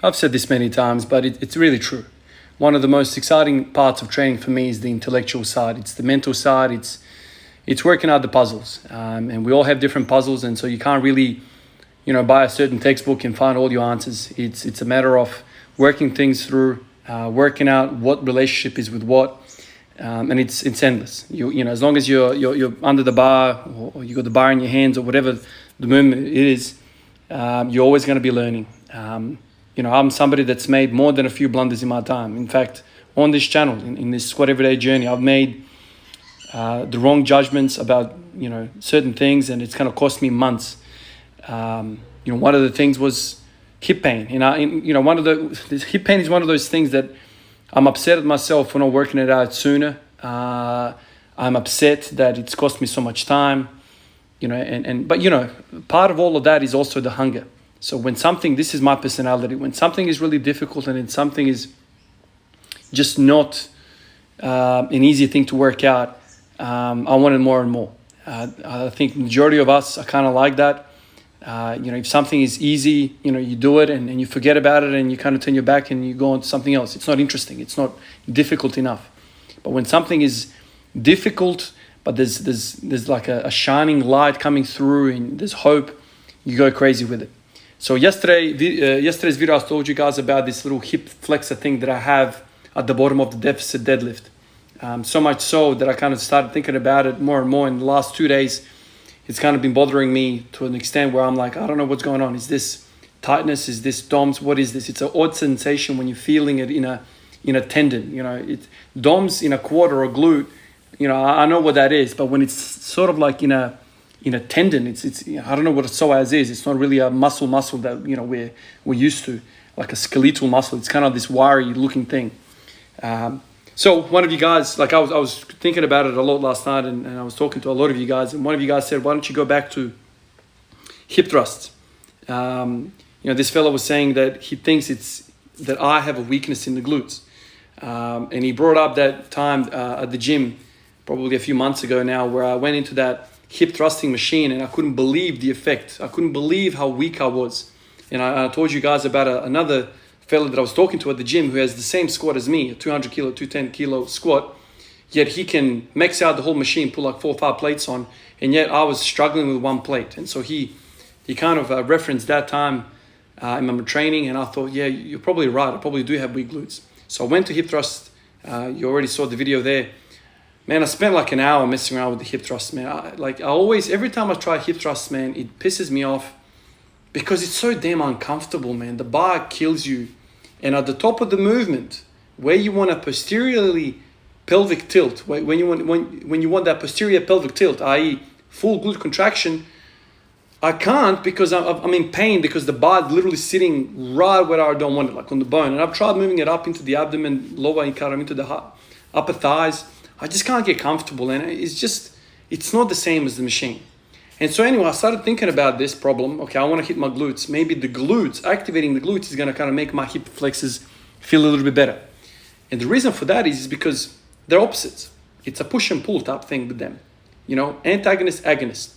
I've said this many times, but it's really true. One of the most exciting parts of training for me is the intellectual side. It's the mental side. It's working out the puzzles, and we all have different puzzles, and so you can't really, buy a certain textbook and find all your answers. It's a matter of working things through, working out what relationship is with what, and it's endless. As long as you're under the bar, or you got the bar in your hands, or whatever the movement it is, you're always going to be learning. I'm somebody that's made more than a few blunders in my time. In fact, on this channel, in this Squat Everyday journey, I've made the wrong judgments about, certain things, and it's kind of cost me months. One of the things was hip pain. This hip pain is one of those things that I'm upset at myself for not working it out sooner. I'm upset that it's cost me so much time, but part of all of that is also the hunger. So when this is my personality, when something is really difficult and something is just not an easy thing to work out, I want it more and more. I think the majority of us are kind of like that. If something is easy, you do it and you forget about it and you kind of turn your back and you go on to something else. It's not interesting. It's not difficult enough. But when something is difficult, but there's like a shining light coming through and there's hope, you go crazy with it. So yesterday's video, I told you guys about this little hip flexor thing that I have at the bottom of the deficit deadlift. So much so that I kind of started thinking about it more and more in the last 2 days. It's kind of been bothering me to an extent where I'm like, I don't know what's going on. Is this tightness? Is this DOMS? What is this? It's an odd sensation when you're feeling it in a tendon. DOMS in a quad or a glute. I know what that is, but when it's sort of like in a tendon, it's I don't know what a psoas is. It's not really a muscle that we're used to, like a skeletal muscle. It's kind of this wiry looking thing. So one of you guys, like I was thinking about it a lot last night, and I was talking to a lot of you guys, and one of you guys said, why don't you go back to hip thrusts? This fellow was saying that he thinks that I have a weakness in the glutes. And he brought up that time at the gym, probably a few months ago now, where I went into that hip thrusting machine and I couldn't believe the effect. I couldn't believe how weak I was. And I told you guys about another fellow that I was talking to at the gym who has the same squat as me, a 200 kilo, 210 kilo squat, yet he can max out the whole machine, pull like 4 or 5 plates on, and yet I was struggling with 1 plate. And so he kind of referenced that time in my training, and I thought, yeah, you're probably right. I probably do have weak glutes. So I went to hip thrust. You already saw the video there. Man, I spent like an hour messing around with the hip thrust, man. Every time I try hip thrust, man, it pisses me off because it's so damn uncomfortable, man. The bar kills you. And at the top of the movement, where you want a posteriorly pelvic tilt, when you want that posterior pelvic tilt, i.e. full glute contraction, I can't because I'm in pain because the bar is literally sitting right where I don't want it, like on the bone. And I've tried moving it up into the abdomen, lower into the upper thighs. I just can't get comfortable, and it's not the same as the machine. And so anyway, I started thinking about this problem. Okay, I want to hit my glutes. Maybe activating the glutes is going to kind of make my hip flexors feel a little bit better. And the reason for that is because they're opposites. It's a push and pull type thing with them. Antagonist, agonist.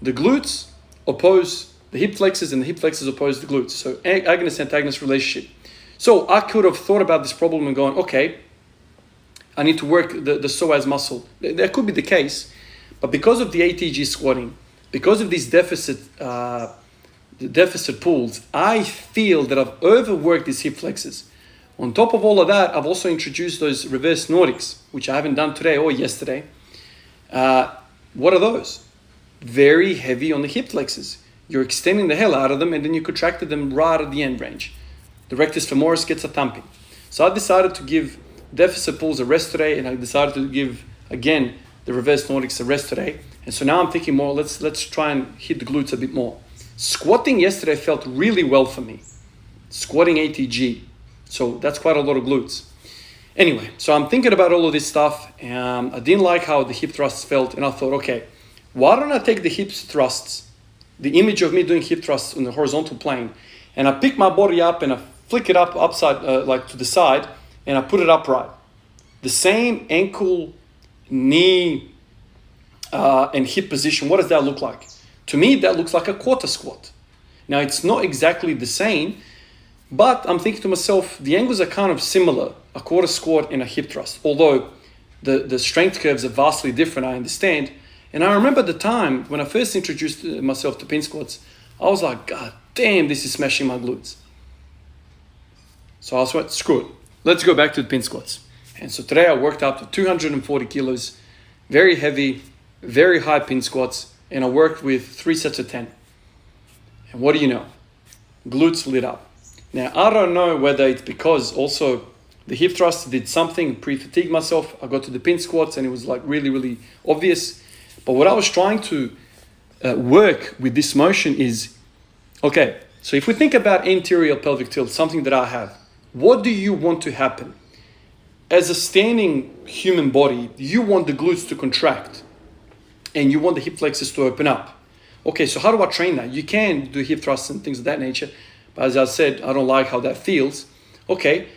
The glutes oppose the hip flexors and the hip flexors oppose the glutes. So agonist-antagonist relationship. So I could have thought about this problem and gone, okay, I need to work the psoas muscle. That could be the case, but because of the ATG squatting, because of these deficit pulls, I feel that I've overworked these hip flexors. On top of all of that, I've also introduced those reverse Nordics, which I haven't done today or yesterday. What are those? Very heavy on the hip flexors. You're extending the hell out of them, and then you contracted them right at the end range. The rectus femoris gets a thumping. So I decided to give deficit pulls a rest today, and I decided to give, again, the reverse Nordics a rest today. And so now I'm thinking more, let's try and hit the glutes a bit more. Squatting yesterday felt really well for me. Squatting ATG. So that's quite a lot of glutes. Anyway, so I'm thinking about all of this stuff. I didn't like how the hip thrusts felt, and I thought, okay, why don't I take the hip thrusts, the image of me doing hip thrusts on the horizontal plane, and I pick my body up and I flick it up upside, like to the side, and I put it upright. The same ankle, knee, and hip position. What does that look like? To me, that looks like a quarter squat. Now, it's not exactly the same, But I'm thinking to myself, the angles are kind of similar, a quarter squat and a hip thrust, although the strength curves are vastly different, I understand. And I remember the time when I first introduced myself to pin squats, I was like, God damn, this is smashing my glutes. So I was like, screw it, let's go back to the pin squats. And so today I worked up to 240 kilos, very heavy, very high pin squats, and I worked with 3 sets of 10. And what do you know? Glutes lit up. Now, I don't know whether it's because also the hip thrust did something, pre-fatigued myself. I got to the pin squats and it was like really, really obvious. But what I was trying to work with this motion is, okay, so if we think about anterior pelvic tilt, something that I have, what do you want to happen? As a standing human body, you want the glutes to contract and you want the hip flexors to open up. Okay, so how do I train that? You can do hip thrusts and things of that nature, but as I said, I don't like how that feels. Okay,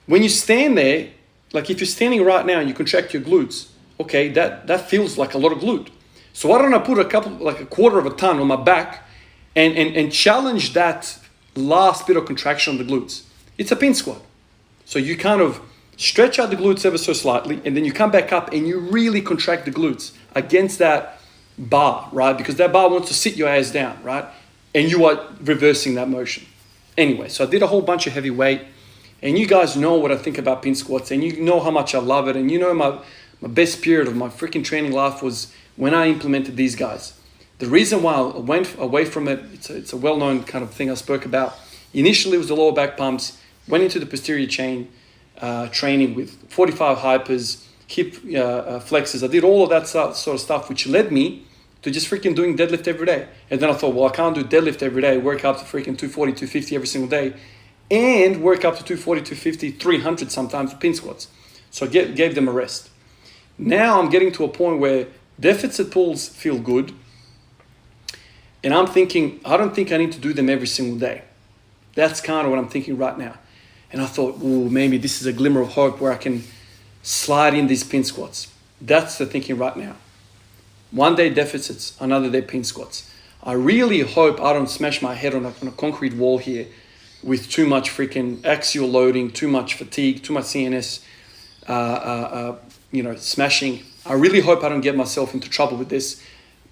when you stand there, like if you're standing right now and you contract your glutes, okay, that feels like a lot of glute. So why don't I put a quarter of a ton on my back and challenge that last bit of contraction on the glutes? It's a pin squat. So you kind of stretch out the glutes ever so slightly, and then you come back up and you really contract the glutes against that bar, right? Because that bar wants to sit your ass down, right? And you are reversing that motion. Anyway, so I did a whole bunch of heavy weight, and you guys know what I think about pin squats, and you know how much I love it, and you know my best period of my freaking training life was when I implemented these guys. The reason why I went away from it, it's a well-known kind of thing I spoke about. Initially, it was the lower back pumps, went into the posterior chain, training with 45 hypers, hip flexors. I did all of that sort of stuff, which led me to just freaking doing deadlift every day. And then I thought, well, I can't do deadlift every day, work up to freaking 240, 250 every single day, and work up to 240, 250, 300 sometimes with pin squats. So I gave them a rest. Now I'm getting to a point where deficit pulls feel good, and I'm thinking, I don't think I need to do them every single day. That's kind of what I'm thinking right now. And I thought, oh, maybe this is a glimmer of hope where I can slide in these pin squats. That's the thinking right now. One day deficits, another day pin squats. I really hope I don't smash my head on a concrete wall here with too much freaking axial loading, too much fatigue, too much CNS, smashing. I really hope I don't get myself into trouble with this.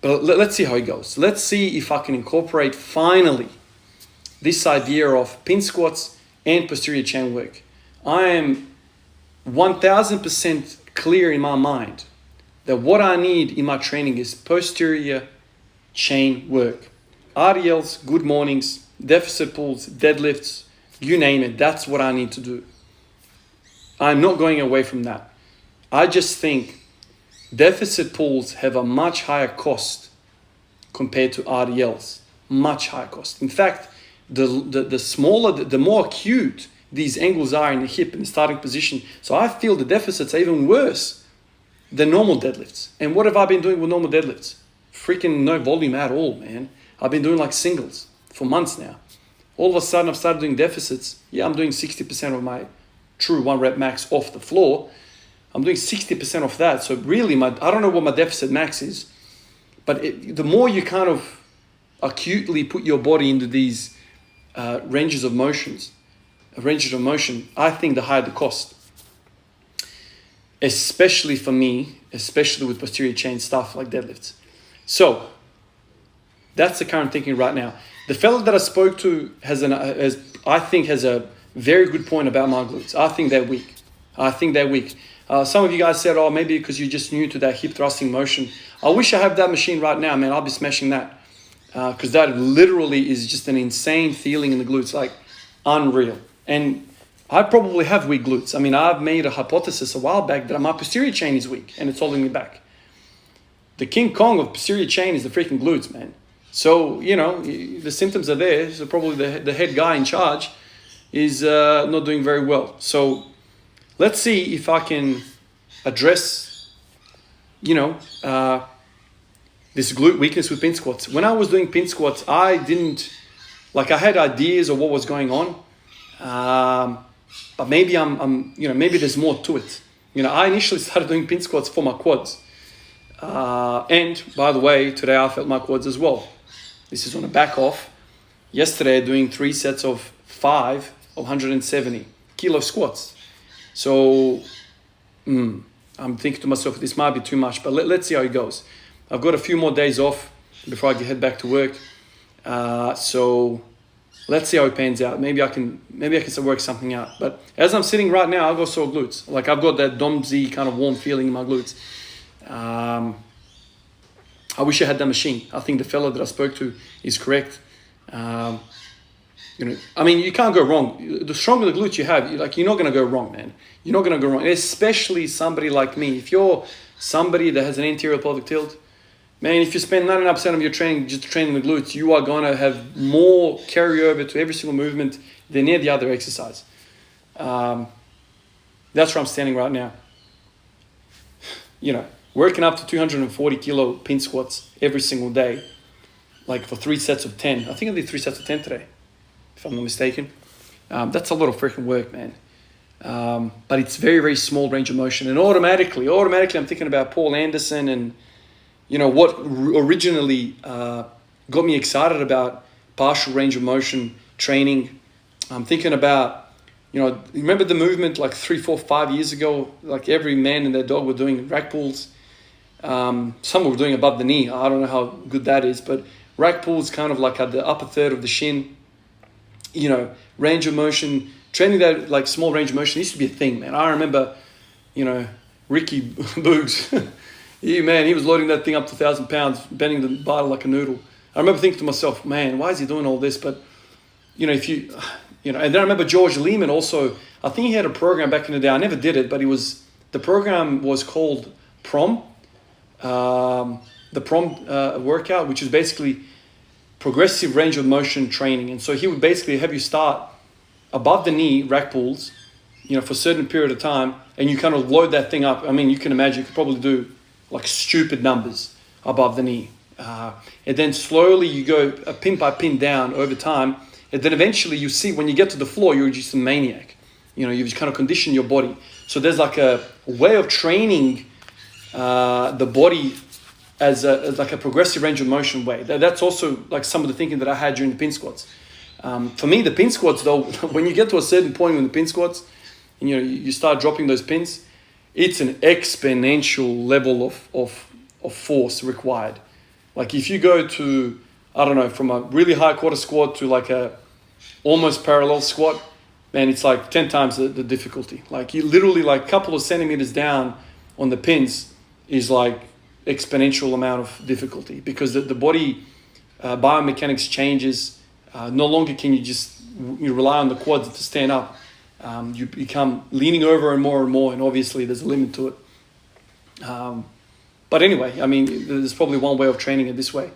But let's see how it goes. Let's see if I can incorporate finally this idea of pin squats and posterior chain work. I am 1000% clear in my mind that what I need in my training is posterior chain work. RDLs, good mornings, deficit pulls, deadlifts, you name it, that's what I need to do. I'm not going away from that. I just think deficit pulls have a much higher cost compared to RDLs, much higher cost. In fact, the smaller, the more acute these angles are in the hip in the starting position. So I feel the deficits are even worse than normal deadlifts. And what have I been doing with normal deadlifts? Freaking no volume at all, man. I've been doing like singles for months now. All of a sudden I've started doing deficits. Yeah, I'm doing 60% of my true 1 rep max off the floor. I'm doing 60% of that. So really, I don't know what my deficit max is, but the more you kind of acutely put your body into these ranges of motion, I think the higher the cost. Especially for me, especially with posterior chain stuff like deadlifts. So that's the current thinking right now. The fellow that I spoke to has a very good point about my glutes. I think they're weak. Some of you guys said, oh, maybe because you're just new to that hip thrusting motion. I wish I had that machine right now, man. I'll be smashing that. Because that literally is just an insane feeling in the glutes, like unreal. And I probably have weak glutes. I mean, I've made a hypothesis a while back that my posterior chain is weak and it's holding me back. The King Kong of posterior chain is the freaking glutes, man. So, the symptoms are there. So probably the head guy in charge is not doing very well. So let's see if I can address, this glute weakness with pin squats. When I was doing pin squats, I had ideas of what was going on. But maybe maybe there's more to it. I initially started doing pin squats for my quads. And by the way, today I felt my quads as well. This is on a back off. Yesterday, doing 3 sets of 105 or 170 kilo squats. So I'm thinking to myself, this might be too much, but let's see how it goes. I've got a few more days off before I head back to work. So let's see how it pans out. Maybe I can work something out. But as I'm sitting right now, I've got sore glutes. Like I've got that DOMZ kind of warm feeling in my glutes. I wish I had that machine. I think the fella that I spoke to is correct. You can't go wrong. The stronger the glutes you have, you're not going to go wrong, man. You're not going to go wrong. Especially somebody like me. If you're somebody that has an anterior pelvic tilt, man, if you spend 99% of your training just training the glutes, you are going to have more carryover to every single movement than any other exercise. That's where I'm standing right now. Working up to 240 kilo pin squats every single day, like for 3 sets of 10. I think I did 3 sets of 10 today, if I'm not mistaken. That's a lot of freaking work, man. But it's very, very small range of motion. And automatically I'm thinking about Paul Anderson and, what originally got me excited about partial range of motion training. I'm thinking about, remember the movement like 3, 4, 5 years ago, like every man and their dog were doing rack pulls. Some were doing above the knee. I don't know how good that is, but rack pulls kind of like at the upper third of the shin. Range of motion, training that like small range of motion used to be a thing, man. I remember, Ricky Boogs. He was loading that thing up to 1,000 pounds, bending the bar like a noodle. I remember thinking to myself, man, why is he doing all this? But, and then I remember George Lehman also, I think he had a program back in the day. I never did it, but the program was called PROM, the PROM workout, which is basically progressive range of motion training. And so he would basically have you start above the knee rack pulls, for a certain period of time, and you kind of load that thing up. I mean, you can imagine you could probably do like stupid numbers above the knee. And then slowly you go pin by pin down over time. And then eventually you see when you get to the floor, you're just a maniac. You've just kind of conditioned your body. So there's like a way of training the body as like a progressive range of motion way. That's also like some of the thinking that I had during the pin squats. For me, the pin squats though, when you get to a certain point in the pin squats, and you start dropping those pins, it's an exponential level of force required. Like if you go to, I don't know, from a really high quarter squat to like a almost parallel squat, man, it's like 10 times the difficulty. Like you literally like a couple of centimeters down on the pins is like exponential amount of difficulty because the body biomechanics changes. No longer can you rely on the quads to stand up. You become leaning over and more, and obviously there's a limit to it. But anyway, there's probably one way of training it this way.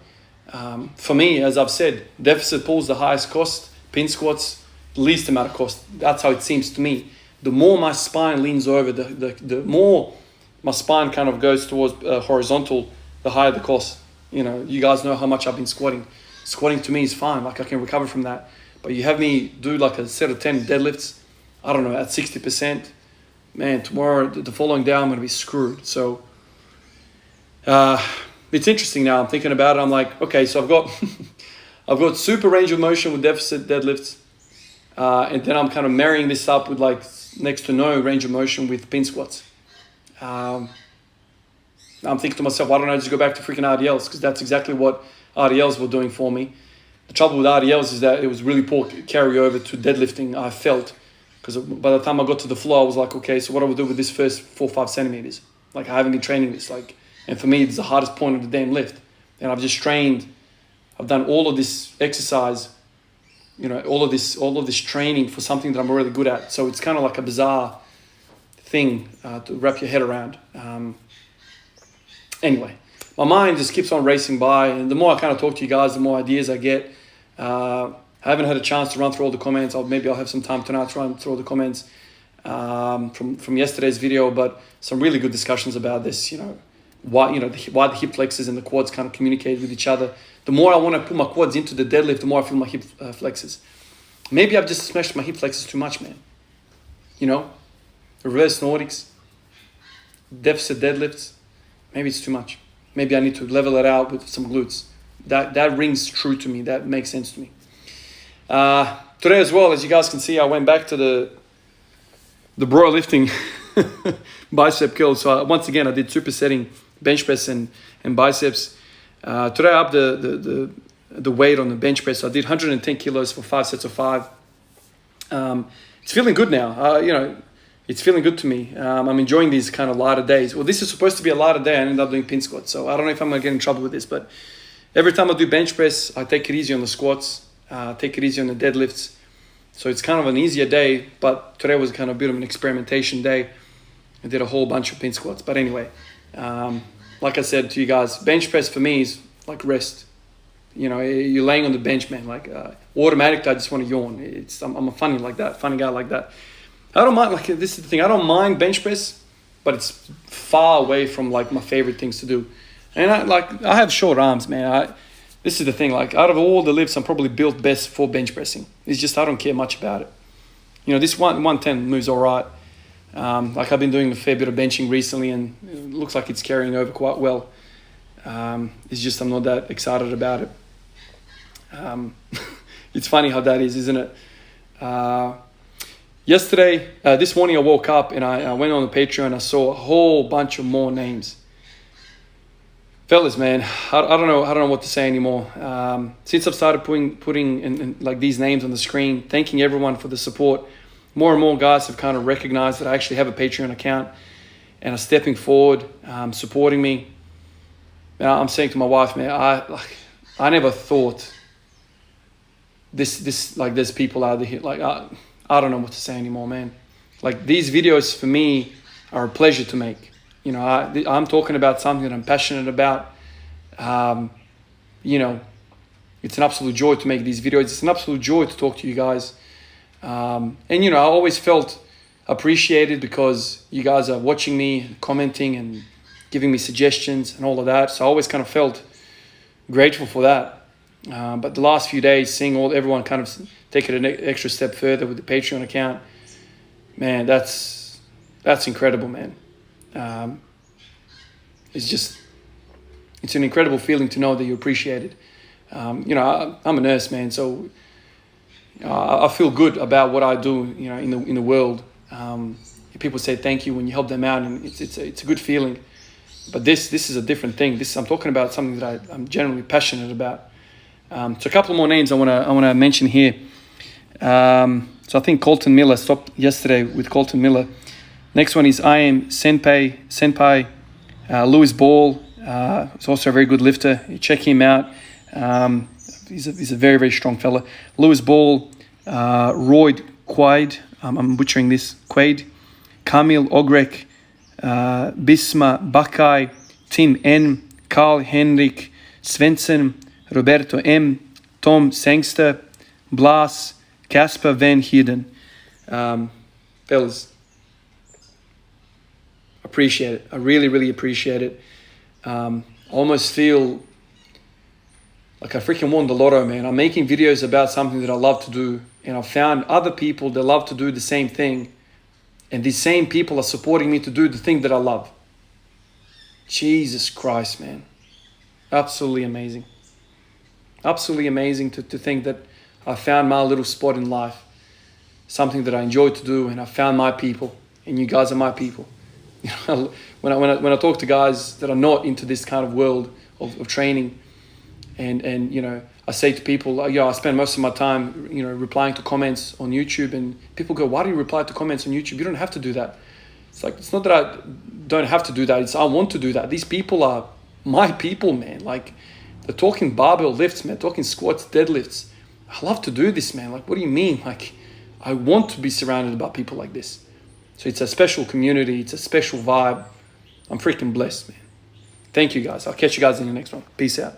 For me, as I've said, deficit pulls the highest cost, pin squats, the least amount of cost. That's how it seems to me. The more my spine leans over, the more my spine kind of goes towards horizontal, the higher the cost. You guys know how much I've been squatting. Squatting to me is fine, like I can recover from that. But you have me do like a set of 10 deadlifts, I don't know, at 60%, man, tomorrow, the following day, I'm going to be screwed. So it's interesting now. I'm thinking about it. I'm like, okay, so I've got super range of motion with deficit deadlifts. And then I'm kind of marrying this up with like next to no range of motion with pin squats. I'm thinking to myself, why don't I just go back to freaking RDLs? Because that's exactly what RDLs were doing for me. The trouble with RDLs is that it was really poor carryover to deadlifting, I felt. Because by the time I got to the floor, I was like, okay, so what do I do with this first 4 or 5 centimeters? Like, I haven't been training this. And for me, it's the hardest point of the damn lift. And I've just trained, I've done all of this exercise, all of this training for something that I'm really good at. So it's kind of like a bizarre thing to wrap your head around. Anyway, my mind just keeps on racing by. And the more I kind of talk to you guys, the more ideas I get. I haven't had a chance to run through all the comments. Maybe I'll have some time tonight to run through all the comments from yesterday's video, but some really good discussions about this, why the hip flexors and the quads kind of communicate with each other. The more I want to put my quads into the deadlift, the more I feel my hip flexors. Maybe I've just smashed my hip flexors too much, man. Reverse Nordics, deficit deadlifts, maybe it's too much. Maybe I need to level it out with some glutes. That rings true to me. That makes sense to me. Today as well, as you guys can see, I went back to the bro lifting bicep curl. So once again, I did supersetting bench press and biceps. Today I upped the weight on the bench press. So I did 110 kilos for 5 sets of 5. It's feeling good now. It's feeling good to me. I'm enjoying these kind of lighter days. Well, this is supposed to be a lighter day. I ended up doing pin squats. So I don't know if I'm going to get in trouble with this, but every time I do bench press, I take it easy on the squats, take it easy on the deadlifts. So it's kind of an easier day, but today was kind of a bit of an experimentation day. I did a whole bunch of pin squats. But anyway, like I said to you guys, bench press for me is like rest. You're laying on the bench, man. Like automatically, I just want to yawn. I'm a funny guy like that. I don't mind. Like this is the thing. I don't mind bench press, but it's far away from like my favorite things to do. And I have short arms, man. This is the thing. Like out of all the lifts, I'm probably built best for bench pressing. It's just I don't care much about it. This 110 moves all right. Like I've been doing a fair bit of benching recently, and it looks like it's carrying over quite well. It's just I'm not that excited about it. It's funny how that is, isn't it? Yesterday, this morning I woke up and I went on the Patreon and I saw a whole bunch of more names. Fellas, man, I don't know what to say anymore. Since I've started putting in like these names on the screen, thanking everyone for the support, more and more guys have kind of recognized that I actually have a Patreon account and are stepping forward, supporting me. And I'm saying to my wife, man, I never thought this like there's people out there like I don't know what to say anymore, man. Like these videos for me are a pleasure to make. I'm talking about something that I'm passionate about. It's an absolute joy to make these videos. It's an absolute joy to talk to you guys. I always felt appreciated because you guys are watching me, commenting and giving me suggestions and all of that. So I always kind of felt grateful for that. But the last few days, seeing everyone kind of take it an extra step further with the Patreon account, man, that's incredible, man. It's an incredible feeling to know that you're appreciated. I'm a nurse, man, so I feel good about what I do, in the world. People say thank you when you help them out, and it's a good feeling. But this is a different thing. I'm talking about something that I'm generally passionate about. So a couple more names I want to mention here. So I think Colton Miller, stopped yesterday with Colton Miller. Next one is I am Senpai. Lewis Ball, is also a very good lifter. You check him out. He's a very, very strong fella. Lewis Ball, Royd Quaid, I'm butchering this, Quaid, Kamil Ogrek, Bisma Bakai, Tim N, Carl Henrik Svensson, Roberto M, Tom Sangster, Blas, Casper Van Heerden. Fellas, appreciate it. I really, really appreciate it. I almost feel like I freaking won the lotto, man. I'm making videos about something that I love to do, and I've found other people that love to do the same thing, and these same people are supporting me to do the thing that I love. Jesus Christ, man. Absolutely amazing. Absolutely amazing to think that I found my little spot in life, something that I enjoy to do, and I found my people, and you guys are my people. When I talk to guys that are not into this kind of world of training, and I say to people, I spend most of my time replying to comments on YouTube, and people go, why do you reply to comments on YouTube? You don't have to do that. It's like, it's not that I don't have to do that, it's I want to do that. These people are my people, man. Like, they're talking barbell lifts, man, talking squats, deadlifts. I love to do this, man. Like, what do you mean? Like, I want to be surrounded by people like this. So it's a special community. It's a special vibe. I'm freaking blessed, man. Thank you, guys. I'll catch you guys in the next one. Peace out.